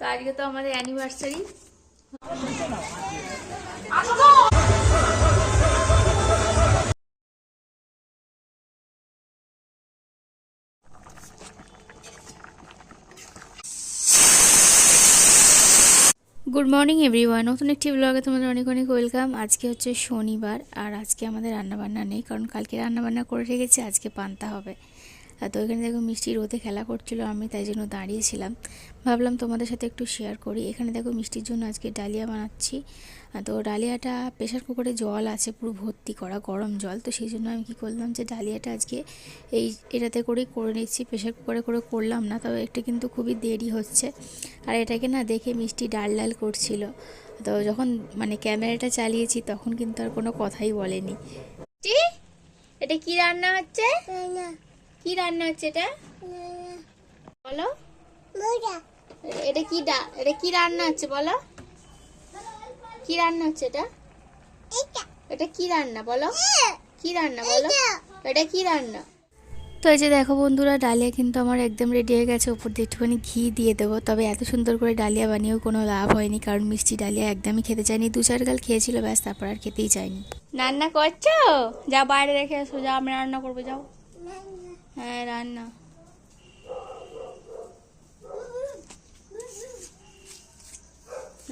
তো আজকে তো আমাদের অ্যানিভার্সারি। গুড মর্নিং এভরিওয়ান, নতুন একটি ব্লগে তোমাদের অনেক অনেক ওয়েলকাম। আজকে হচ্ছে শনিবার, আর আজকে আমাদের রান্নাবান্না নেই, কারণ কালকে রান্নাবান্না করে রেখেছি, আজকে পান্তা হবে। তো এখানে দেখো মিষ্টি রোদে খেলা করছিল, আমি তাই জন্য দাঁড়িয়েছিলাম, ভাবলাম তোমাদের সাথে একটু শেয়ার করি। এখানে দেখো মিষ্টির জন্য আজকে ডালিয়া বানাচ্ছি। তো ডালিয়াটা প্রেশার কুকারে জল আছে পুরো ভর্তি করা, গরম জল। তো সেই জন্য আমি কী করলাম যে ডালিয়াটা আজকে এটাতে করেই করে নিচ্ছি, প্রেশার কুকারে করে করলাম না। তবে এটা কিন্তু খুবই দেরি হচ্ছে, আর এটাকে না দেখে মিষ্টি ডাল ডাল করছিল। তো যখন মানে ক্যামেরাটা চালিয়েছি তখন কিন্তু আর কোনো কথাই বলেনি। এটা কি রান্না হচ্ছে? কি রান্না হচ্ছে এটা বলো? এটা কি রান্না হচ্ছে বলো? কি রান্না হচ্ছে এটা? এটা কি রান্না বলো? কি রান্না বলো? এটা কি রান্না? তো এই যে দেখো বন্ধুরা, ডালিয়া কিন্তু আমার একদম রেডি হয়ে গেছে। উপর দিয়ে একটুখানি ঘি দিয়ে দেবো। তবে এত সুন্দর করে ডালিয়া বানিয়েও কোনো লাভ হয়নি, কারণ মিষ্টি ডালিয়া একদমই খেতে চায়নি। 2-4 গাল খেয়েছিল, ব্যাস, তারপর আর খেতেই চায়নি। রান্না করছো? যাও বাইরে রেখে আসো, যাও, আমি রান্না করবো, যাও। হ্যাঁ রান্না।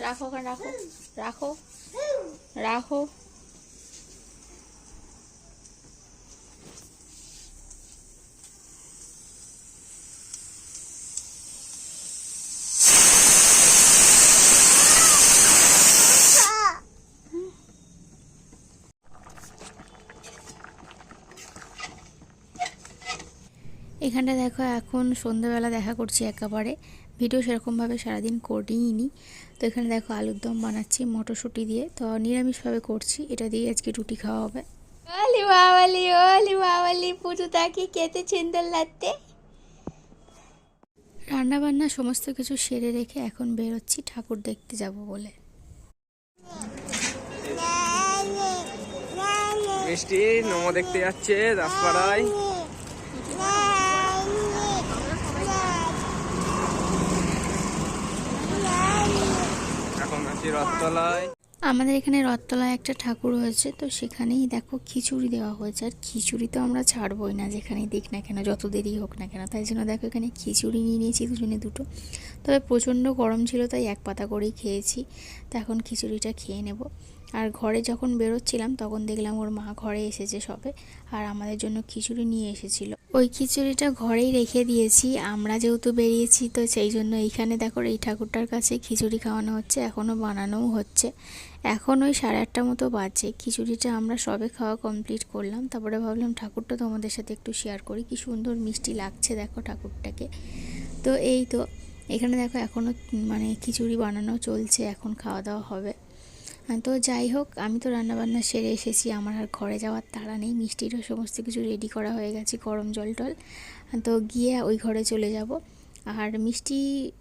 রাখো ওখানে, রাখো রাখো রাখো। এখানটা দেখো এখন সন্ধ্যাবেলা দেখা করছি একেবারে, ভিডিও সেরকমভাবে সারাদিন করিনি। তো এখানে দেখো আলুর দম বানাচ্ছি মটরশুঁটি দিয়ে, তো নিরামিষভাবে করছি। এটা দিয়ে আজকে রুটি খাওয়া হবে। ওলি বাবালি, ওলি বাবালি, পুজোটা কি খেতে সুন্দর লাগতে। রান্নাবান্না সমস্ত কিছু সেরে রেখে এখন বেরোচ্ছি ঠাকুর দেখতে যাব বলে। মিষ্টি নমো দেখতে যাচ্ছে দাসপাড়ায়। এখন আছি রথতলায়। আমাদের এখানে রথতলায় একটা ঠাকুর হয়েছে, তো সেখানেই দেখো খিচুড়ি দেওয়া হয়েছে। আর খিচুড়ি তো আমরা ছাড়বই না, যেখানেই দিক না কেন, যত দেরি হোক না কেন। তাই জন্য দেখো এখানে খিচুড়ি নিয়ে নিয়েছি দুজনে দুটো। তবে প্রচণ্ড গরম ছিল, তাই এক পাতা করেই খেয়েছি। তো এখন খিচুড়িটা খেয়ে নেব। আর ঘরে যখন বেরোচ্ছিলাম তখন দেখলাম ওর মা ঘরে এসেছে সবে, আর আমাদের জন্য খিচুড়ি নিয়ে এসেছিল। ওই খিচুড়িটা ঘরেই রেখে দিয়েছি, আমরা যেহেতু বেরিয়েছি, তো সেই জন্য এইখানে দেখো এই ঠাকুরটার কাছে খিচুড়ি খাওয়ানো হচ্ছে, এখনও বানানোও হচ্ছে। এখন ওই 8:30 মতো বাজে। খিচুড়িটা আমরা সবে খাওয়া কমপ্লিট করলাম, তারপরে ভাবলাম ঠাকুরটা তোমাদের সাথে একটু শেয়ার করি। কি সুন্দর মিষ্টি লাগছে দেখো ঠাকুরটাকে। তো এই তো এখানে দেখো এখনও মানে খিচুড়ি বানানো চলছে, এখন খাওয়া দাওয়া হবে। তো যাই হোক, আমি তো রান্নাবান্না সেরে এসেছি, আমার আর ঘরে যাওয়ার তাড়া নেই। মিষ্টিরও সমস্ত কিছু রেডি করা হয়ে গেছে, গরম জল টল। তো গিয়ে ওই ঘরে চলে যাব। আর মিষ্টি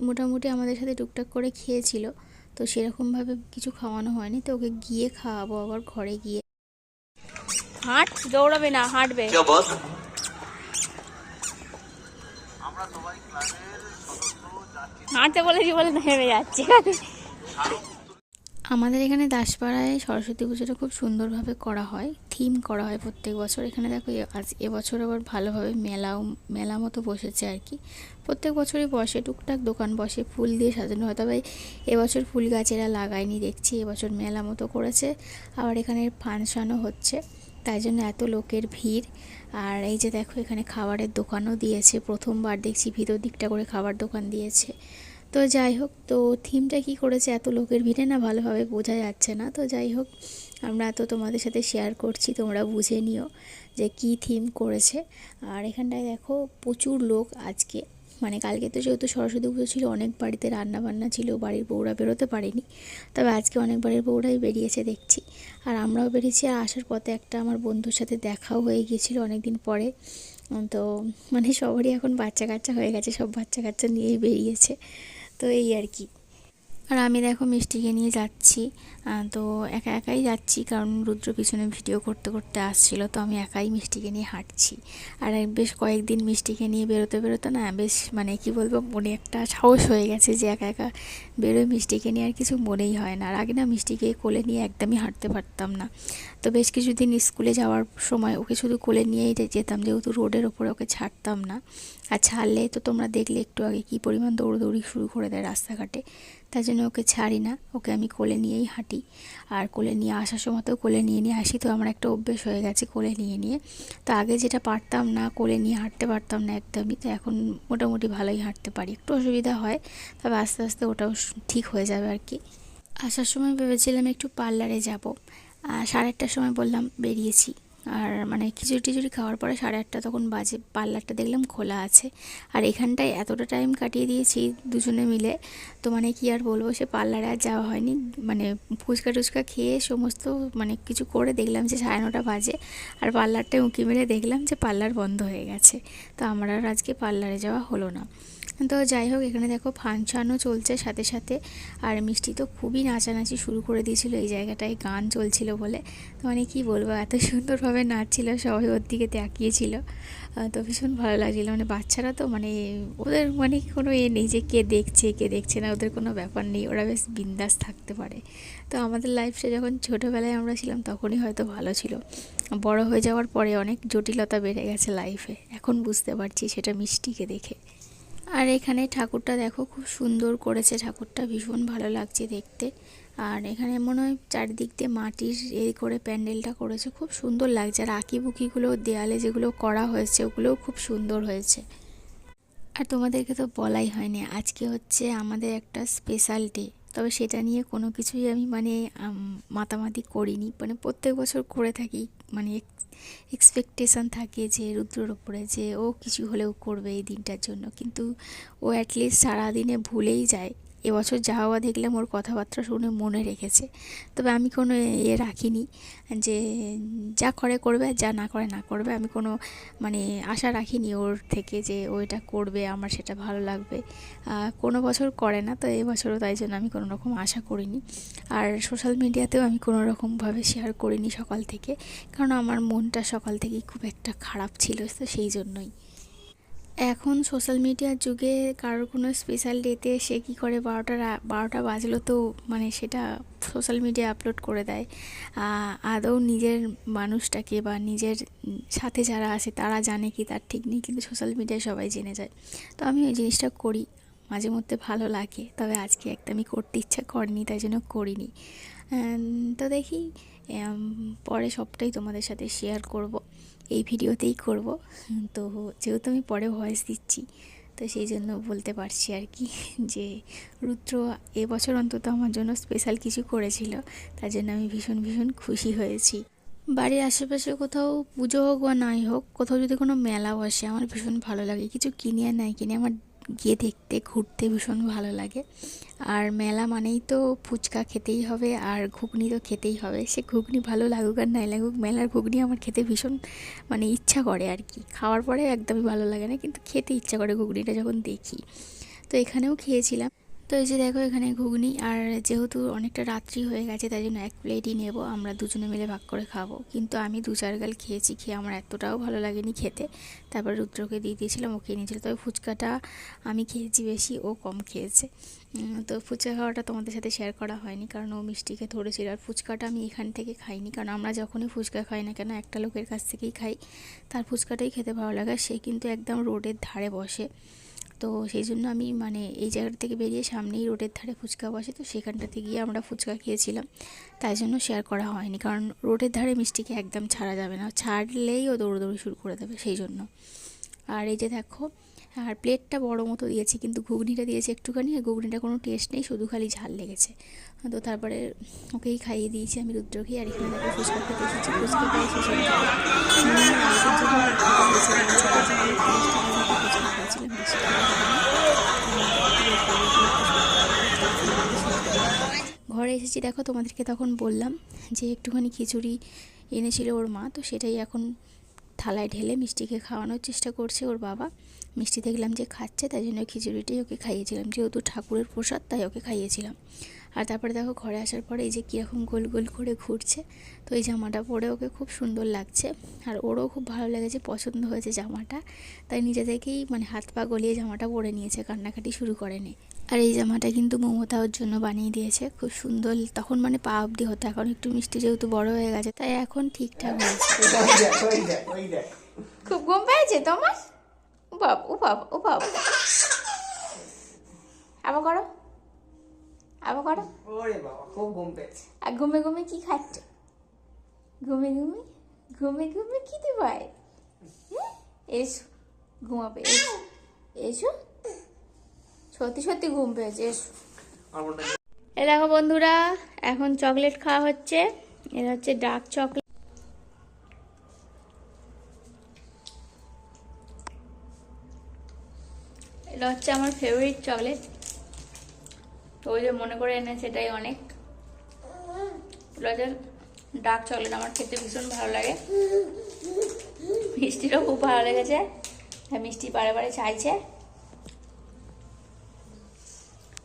মোটামুটি আমাদের সাথে টুকটাক করে খেয়েছিল, তো সেরকমভাবে কিছু খাওয়ানো হয়নি। তো ওকে গিয়ে খাওয়াবো আবার ঘরে গিয়ে। হাঁট, দৌড়াবে না, হাঁটবে। হাঁটতে বলেছি বলে থেমে যাচ্ছে। আমাদের এখানে দাসপাড়ায় সরস্বতী পুজোটা খুব সুন্দরভাবে করা হয়, থিম করা হয় প্রত্যেক বছর। এখানে দেখো এবছর আবার ভালোভাবে মেলা মতো বসেছে আর কি। প্রত্যেক বছরই বসে, টুকটাক দোকান বসে, ফুল দিয়ে সাজানো হয়। তবে এবছর ফুল গাছ এরা লাগায়নি দেখছি, এবছর মেলা মতো করেছে। আবার এখানে ফাংশানও হচ্ছে, তাই জন্য এত লোকের ভিড়। আর এই যে দেখো এখানে খাবারের দোকানও দিয়েছে, প্রথমবার দেখছি ভিতর দিকটা করে খাবার দোকান দিয়েছে। তো যাই হোক, তো থিমটা কি করেছে এত লোকের ভিড়ে না ভালোভাবে বোঝা যাচ্ছে না। তো যাই হোক, আমরা তো তোমাদের সাথে শেয়ার করছি, তোমরা বুঝে নিও যে কি থিম করেছে। আর এখানটায় দেখো প্রচুর লোক আজকে, মানে কালকে তো যেহেতু সরস্বতী পুজো ছিল, অনেক বাড়িতে রান্না বান্না ছিল, বাড়ির বউরা বেরোতে পারেনি। তবে আজকে অনেক বাড়ির বউরাই বেরিয়েছে দেখছি, আর আমরাও বেরিয়েছি। আর আসার পথে একটা আমার বন্ধুর সাথে দেখাও হয়ে গিয়েছিলো অনেক দিন পরে। তো মানে সবারই এখন বাচ্চা কাচ্চা হয়ে গেছে, সব বাচ্চা কাচ্চা নিয়েই বেরিয়েছে। তো এই আর কি। আর আমি দেখো মিষ্টিকে নিয়ে যাচ্ছি, তো একা একাই যাচ্ছি কারণ রুদ্র পিছনে ভিডিও করতে করতে আসছিল, তো আমি একাই মিষ্টিকে নিয়ে হাঁটছি। আর বেশ কয়েকদিন মিষ্টিকে নিয়ে বেরোতে বেরোতে না বেশ মানে কি বলবো, মনে একটা সাহস হয়ে গেছে যে একা একা বেরোয় মিষ্টিকে নিয়ে আর কিছু মনেই হয় না। আর আগে না মিষ্টিকে কোলে নিয়ে একদমই হাঁটতে পারতাম না, তো বেশ কিছুদিন স্কুলে যাওয়ার সময় ওকে শুধু কোলে নিয়েই যেতাম, যেহেতু রোডের ওপরে ওকে ছাড়তাম না। আর ছাড়লে তো তোমরা দেখলে একটু আগে কী পরিমাণ দৌড়দৌড়ি শুরু করে দেয় রাস্তাঘাটে, তাই জন্য ওকে ছাড়ি না, ওকে আমি কোলে নিয়েই হাঁটি। আর কোলে নিয়ে আসার সময়তেও কোলে নিয়ে নিয়ে আসি, তো আমার একটা অভ্যেস হয়ে গেছে কোলে নিয়ে নিয়ে। তো আগে যেটা পারতাম না, কোলে নিয়ে হাঁটতে পারতাম না একদমই, তো এখন মোটামুটি ভালোই হাঁটতে পারি। একটু অসুবিধা হয়, তবে আস্তে আস্তে ওটাও ঠিক হয়ে যাবে আর কি। আসার সময় ভেবেছিলাম একটু পার্লারে যাব, 8:30টার সময় বললাম বেরিয়েছি। আর মানে খিচুড়ি টিচুড়ি খাওয়ার পরে 8:30 তখন বাজে, পার্লারটা দেখলাম খোলা আছে। আর এখানটায় এতটা টাইম কাটিয়ে দিয়েছি দুজনে মিলে, তো মানে কি আর বলবো, সে পার্লারে আর যাওয়া হয়নি। মানে ফুচকা টুচকা খেয়ে সমস্ত মানে কিছু করে দেখলাম যে 9:30 বাজে, আর পার্লারটায় উঁকি মেরে দেখলাম যে পার্লার বন্ধ হয়ে গেছে। তো আমার আর আজকে পার্লারে যাওয়া হলো না। তো যাই হোক, এখানে দেখো ফাংশানও চলছে সাথে সাথে। আর মিষ্টি তো খুবই নাচানাচি শুরু করে দিয়েছিল এই জায়গাটায়, গান চলছিল বলে। তো মানে কী বলবো, এত সুন্দরভাবে নাচছিল, সবাই ওর দিকে তাকিয়েছিল। তো ভীষণ ভালো লাগছিল। মানে বাচ্চারা তো মানে ওদের মানে কোনো নেই যে কে দেখছে কে দেখছে না, ওদের কোনো ব্যাপার নেই, ওরা বেশ বিন্দাস থাকতে পারে। তো আমাদের লাইফটা যখন ছোটোবেলায় আমরা ছিলাম তখনই হয়তো ভালো ছিল, বড় হয়ে যাওয়ার পরে অনেক জটিলতা বেড়ে গেছে লাইফে, এখন বুঝতে পারছি সেটা মিষ্টিকে দেখে। আর এখানে ঠাকুরটা দেখো খুব সুন্দর করেছে, ঠাকুরটা ভীষণ ভালো লাগছে দেখতে। আর এখানে মনে হয় চারিদিক দিয়ে মাটির এই করে প্যান্ডেলটা করেছে, খুব সুন্দর লাগছে। আর আঁকিবুকিগুলো দেয়ালে যেগুলো করা হয়েছে ওগুলোও খুব সুন্দর হয়েছে। আর তোমাদেরকে তো বলাই হয়নি, আজকে হচ্ছে আমাদের একটা স্পেশাল ডে, তবে সেটা নিয়ে কোনো কিছুই আমি মানে মাতামাতি করিনি। মানে প্রত্যেক বছর করে থাকি, মানে এক্সপেকটেশান থাকে যে রুদ্রর ওপরে যে ও কিছু হলেও করবে এই দিনটার জন্য, কিন্তু ও অ্যাটলিস্ট সারাদিনে ভুলেই যায়। এবছর যা হওয়া দেখলাম ওর কথাবার্তা শুনে মনে রেখেছে, তবে আমি কোনো রাখিনি যে যা করে করবে আর যা না করে না করবে। আমি কোনো মানে আশা রাখিনি ওর থেকে যে ও এটা করবে, আমার সেটা ভালো লাগবে। কোনো বছর করে না, তো এবছরও তাই জন্য আমি কোনো রকম আশা করিনি। আর সোশ্যাল মিডিয়াতেও আমি কোনো রকমভাবে শেয়ার করিনি সকাল থেকে, কারণ আমার মনটা সকাল থেকেই খুব একটা খারাপ ছিল, তো সেই জন্যই। এখন সোশ্যাল মিডিয়ার যুগে কারোর কোনো স্পেশাল ডেতে সে কী করে 12টা বাজলো তো মানে সেটা সোশ্যাল মিডিয়ায় আপলোড করে দেয়। আদৌ নিজের মানুষটাকে বা নিজের সাথে যারা আছে তারা জানে কি তার ঠিক নেই, কিন্তু সোশ্যাল মিডিয়ায় সবাই জেনে যায়। তো আমি ওই জিনিসটা করি, মাঝে মধ্যে ভালো লাগে, তবে আজকে একদমই করতে ইচ্ছা করেনি, তাই জন্য করিনি। তো দেখি পরে সবটাই তোমাদের সাথে শেয়ার করব, এই ভিডিওতেই করব। তো যেহেতু আমি পরে ভয়েস দিচ্ছি, তো সেই জন্য বলতে পারছি আর কি যে রুদ্র এবছর অন্তত আমার জন্য স্পেশাল কিছু করেছিল, তার জন্য আমি ভীষণ ভীষণ খুশি হয়েছি। বাড়ির আশেপাশে কোথাও পুজো হোক বা নাই হোক, কোথাও যদি কোনো মেলা বসে আমার ভীষণ ভালো লাগে। কিছু কিনে আর নাই কিনে আমার গিয়ে দেখতে ঘুরতে ভীষণ ভালো লাগে। আর মেলা মানেই তো ফুচকা খেতেই হবে আর ঘুগনি তো খেতেই হবে, সে ঘুগনি ভালো লাগুক আর নাই লাগুক, মেলার ঘুগনি আমার খেতে ভীষণ মানে ইচ্ছা করে আর কি। খাওয়ার পরে একদমই ভালো লাগে না, কিন্তু খেতে ইচ্ছা করে ঘুগনিটা যখন দেখি। তো এখানেও খেয়েছিলাম। তো এই যে দেখো এখানে ঘুগনি, আর যেহেতু অনেকটা রাত্রি হয়ে গেছে তাই জন্য 1 প্লেটই নেব, আমরা দুজনে মিলে ভাগ করে খাবো। কিন্তু আমি 2-4 গাল খেয়েছি, খেয়ে আমার এতটাও ভালো লাগেনি খেতে। তারপর রুদ্রকে দিয়ে দিয়েছিলাম, ও খেয়ে নিয়েছিল। তবে ফুচকাটা আমি খেয়েছি বেশি, ও কম খেয়েছে। তো ফুচকা খাওয়াটা তোমাদের সাথে শেয়ার করা হয়নি, কারণ ও মিষ্টিকে ধরেছিল। আর ফুচকাটা আমি এখান থেকে খাইনি, কারণ আমরা যখনই ফুচকা খাই না কেন একটা লোকের কাছ থেকেই খাই, তার ফুচকাটাই খেতে ভালো লাগে। সে কিন্তু একদম রোডের ধারে বসে, তো সেই জন্য আমি মানে এই জায়গাটা থেকে বেরিয়ে সামনেই রোডের ধারে ফুচকা বসে, তো সেখানটাতে গিয়ে আমরা ফুচকা খেয়েছিলাম, তাই জন্য শেয়ার করা হয়নি। কারণ রোডের ধারে মিষ্টিকে একদম ছাড়া যাবে না, ছাড়লেই ও দৌড়দৌড়ি শুরু করে দেবে, সেই জন্য। আর এই যে দেখো, আর প্লেটটা বড় মতো দিয়েছি, কিন্তু ঘুগনিটা দিয়েছি একটুখানি, আর ঘুগনিটা কোনো টেস্ট নেই, শুধু খালি ঝাল লেগেছে। তো তারপরে ওকেই খাইয়ে দিয়েছি আমি রুদ্রকে। আর এখানে দেখো ফুচকা খেতে এসেছি, ফুচকা খাই ঘরে এসেছি। দেখো তোমাদেরকে তখন বললাম যে একটুখানি খিচুড়ি এনেছিল ওর মা, তো সেটাই এখন থালায় ঢেলে মিষ্টিকে খাওয়ানোর চেষ্টা করছে ওর বাবা। মিষ্টি দেখলাম যে খাচ্ছে, তাই জন্য খিচুড়িটাই ওকে খাইয়েছিলাম, যেহেতু ঠাকুরের প্রসাদ তাই ওকে খাইয়েছিলাম। আর তারপরে দেখো ঘরে আসার পরে এই যে কীরকম গোল গোল করে ঘুরছে। তো এই জামাটা পরে ওকে খুব সুন্দর লাগছে, আর ওরও খুব ভালো লেগেছে, পছন্দ হয়েছে জামাটা। তাই নিজে থেকেই মানে হাত পা গলিয়ে জামাটা পরে নিয়েছে, কান্নাকাটি শুরু করেনি। আর এই জামাটা কিন্তু মমতা ওর জন্য বানিয়ে দিয়েছে, খুব সুন্দর। তখন মানে পা অবধি হতো, এখন একটু মিষ্টি যেহেতু বড় হয়ে গেছে তাই এখন ঠিকঠাক হয়েছে। খুব ঘুম পেয়েছে তোমার? ও বাবা, ও বাবা, ও বাবা। আবার করো, আবার করো। ওরে বাবা, খুব ঘুম পেয়েছে। আর ঘুমে ঘুমে কি খাচ্ছ? ঘুমে ঘুমে, ঘুমে ঘুমে কি দেবাই? এসো ঘুমাবে, এসো এসো, সত্যি সত্যি ঘুম পেয়েছে, এসো। এ দেখো বন্ধুরা, এখন চকলেট খাওয়া হচ্ছে। এটা হচ্ছে ডার্ক চকলেট। এটা হচ্ছে আমার ফেভারিট চকলেট, তো ওই যে মনে করে এনেছে, এটাই অনেক। ডার্ক চকলেট আমার খেতে ভীষণ ভালো লাগে, মিষ্টিটাও খুব ভালো লেগেছে, মিষ্টি বারে বারে চাইছে।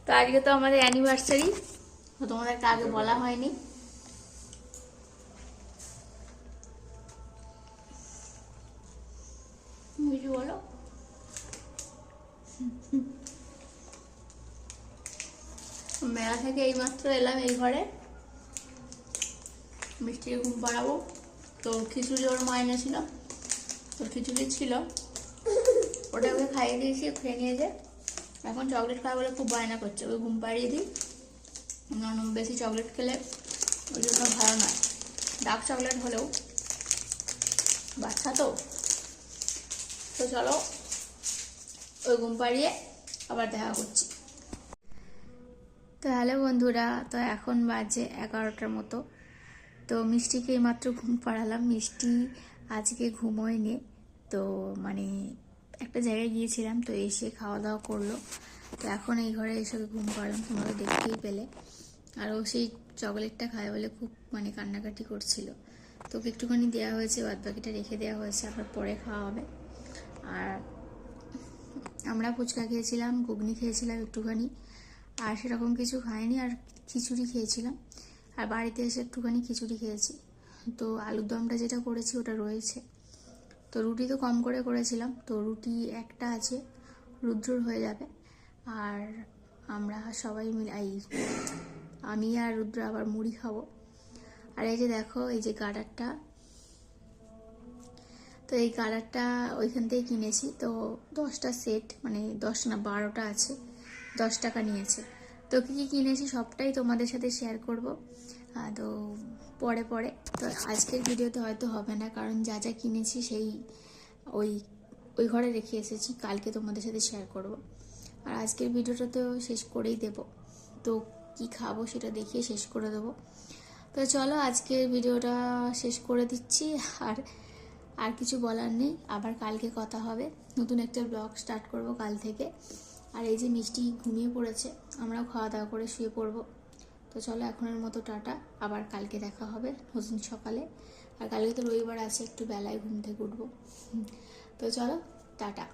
তো আজকে তো আমাদের অ্যানিভার্সারি, তো তোমাদেরকে আগে বলা হয়নি। কিছু বলো। মেলা থেকে এইমাত্র এলাম এই ঘরে, মিষ্টিকে ঘুম পাড়াবো। তো খিচুড়ি ওর মা এনেছিল, তো খিচুড়ি ছিল, ওটা ওকে খাইয়ে দিয়েছি, খেয়ে নিয়েছে। এখন চকলেট খাওয়া বলে খুব বায়না করছে, ওকে ঘুম পাড়িয়ে দিই, বেশি চকলেট খেলে ওই জন্য ভালো নয়। ডার্ক চকলেট হলেও বাচ্চা তো চলো ওই ঘুম পাড়িয়ে আবার দেখা করছি। তো হ্যালো বন্ধুরা, তো এখন বাজে 11টার মতো। তো মিষ্টিকে এইমাত্র ঘুম পাড়ালাম। মিষ্টি আজকে ঘুমোয়নি, তো মানে একটা জায়গায় গিয়েছিলাম, তো এসে খাওয়া দাওয়া করলো। তো এখন এই ঘরে এসে ঘুম পাড়ালাম, তোমরা দেখতেই পেলে। আর ও সেই চকলেটটা খায় বলে খুব মানে কান্নাকাটি করছিল, তো ওকে একটুখানি দেওয়া হয়েছে, বাদ বাকিটা রেখে দেওয়া হয়েছে, আবার পরে খাওয়া হবে। আর আমরা ফুচকা খেয়েছিলাম, ঘুগনি খেয়েছিলাম একটুখানি, আর সেরকম কিছু খাইনি। আর খিচুড়ি খেয়েছিলাম, আর বাড়িতে এসে একটুখানি খিচুড়ি খেয়েছি। তো আলুর দমটা যেটা করেছি ওটা রয়েছে। তো রুটি তো কম করে করেছিলাম, তো রুটি একটা আছে, রুদ্রর হয়ে যাবে। আর আমরা সবাই মিলে আমি আর রুদ্র আবার মুড়ি খাবো। আর এই যে দেখো, এই যে গার্ডারটা, তো এই কালারটা ওইখান থেকে কিনেছি। তো 10টা সেট, মানে 10 না 12টা আছে, 10 টাকা নিয়েছে। তো কী কী কিনেছি সবটাই তোমাদের সাথে শেয়ার করব, তো পরে পরে। তো আজকের ভিডিওতে হয়তো হবে না, কারণ যা যা কিনেছি সেই ওই ওই ঘরে রেখে এসেছি, কালকে তোমাদের সাথে শেয়ার করব। আর আজকের ভিডিওটা তো শেষ করেই দেব, তো কি খাবো সেটা দেখিয়ে শেষ করে দেবো। তো চলো আজকের ভিডিওটা শেষ করে দিচ্ছি, আর কিছু বলার নেই। আবার কালকে কথা হবে, নতুন একটা ব্লগ স্টার্ট করব কাল থেকে। আর এই যে মিষ্টি ঘুমিয়ে পড়েছে, আমরাও খাওয়া দাওয়া করে শুয়ে পড়বো। তো চলো এখনের মতো টাটা, আবার কালকে দেখা হবে নতুন সকালে। আর কালকে তো রবিবার আছে, একটু বেলায় ঘুম থেকে উঠবো। তো চলো টাটা।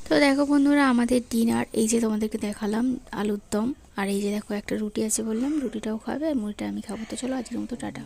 তো দেখো বন্ধুরা, আমাদের ডিনার এই যে তোমাদেরকে দেখালাম, আলুর দম। আর এই যে দেখো একটা রুটি আছে বললাম, রুটিটাও খাবে, আর মুড়িটা আমি খাবো। তো চলো আজকের মতো টাটা।